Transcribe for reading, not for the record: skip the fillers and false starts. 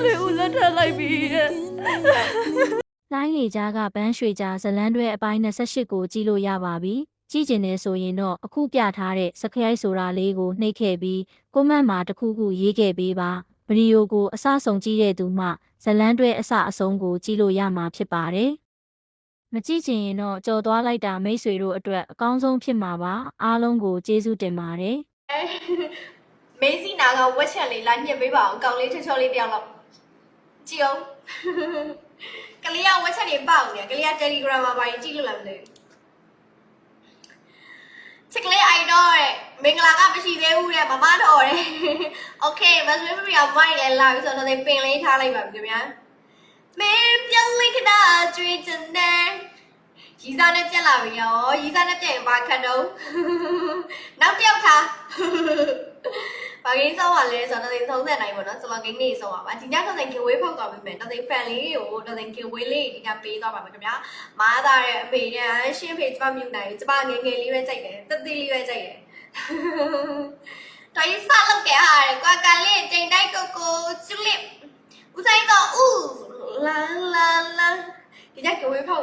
တွေကိုလက်ထပ်လိုက်ပြီတဲ့ လိုင်းရီကြားကပန်းရွှေကြားဇလန်းတွဲအပိုင်း28ကိုကြည့်လို့ရပါပြီကြည့်ကျင်နေဆိုရင်တော့အခုပြထားတဲ့စခရိုက်ဆိုတာလေးကိုနှိပ်ခဲ့ပြီးကွန်မန့်မှာတစ်ခုခုရေးခဲ့ပေးပါဗီဒီယိုကိုအစဆုံးကြည့်တဲ့သူမှဇလန်းတွဲအစအဆုံးကိုကြည့်လို့ရမှာဖြစ်ပါတယ်မကြည့်ချင်ရင်တော့ကြော်သွားလိုက်တာမိတ်ဆွေတို့အတွက်အကောင်းဆုံးဖြစ်မှာပါအားလုံးကိုကျေးဇူးတင်ပါတယ် မင်းစီနာကဝက်ချက်လေးလာညှစ်ပေးပါအောင်ကောင်လေးချောချောလေးတယောက်တော့ကြည့်အောင်ကလေးကဝက်ချက်လေးပေါက်နေကလေးက Telegram မှာပါရင်ကြည့်လို့လည်းမသိဘူးချစ်ကလေးအိုင်တော့တဲ့မင်္ဂလာကမရှိသေးဘူးတဲ့မမတော်တဲ့ Okay မဆွေးမပြအောင်မိုက်လဲလာပြီဆိုတော့ပင်လေးထားလိုက်ပါပြီခင်ဗျာမင်းပြောင်းလိုက်ခဏကျွေးချင်တယ်ရီစားနဲ့ပြက်လာပြီရောရီစားနဲ့ပြက်ရင်ဘာခတ်တော့နောက်တစ်ယောက်ထားဘာဂိမ်းဆောင်းပါလဲဆိုတော့30နိုင်ပေါ့နော်ဆိုတော့ဂိမ်းလေးဆောင်းပါပါဒီညတော့ဂိမ်းဝေးဖောက်သွားပြီမယ်တော်ဖန်လေးကိုတော်ဂိမ်းဝေးလေးဒီညပေးသွားပါမယ်ခင်ဗျာမားသားရဲ့အမေနဲ့ရှင်းဖေးကျမမြူနိုင်ကျမငယ်ငယ်လေးပဲကြိုက်တယ်တသေးလေးပဲကြိုက်တယ်တော်ရေးစလောက်ခဲ့ဟာကွာကန်လေးတိမ်တိုက်ကိုကျွလစ်ဦးဆိုင်တော့ဦးလာဒီညဂိမ်းဝေးဖောက်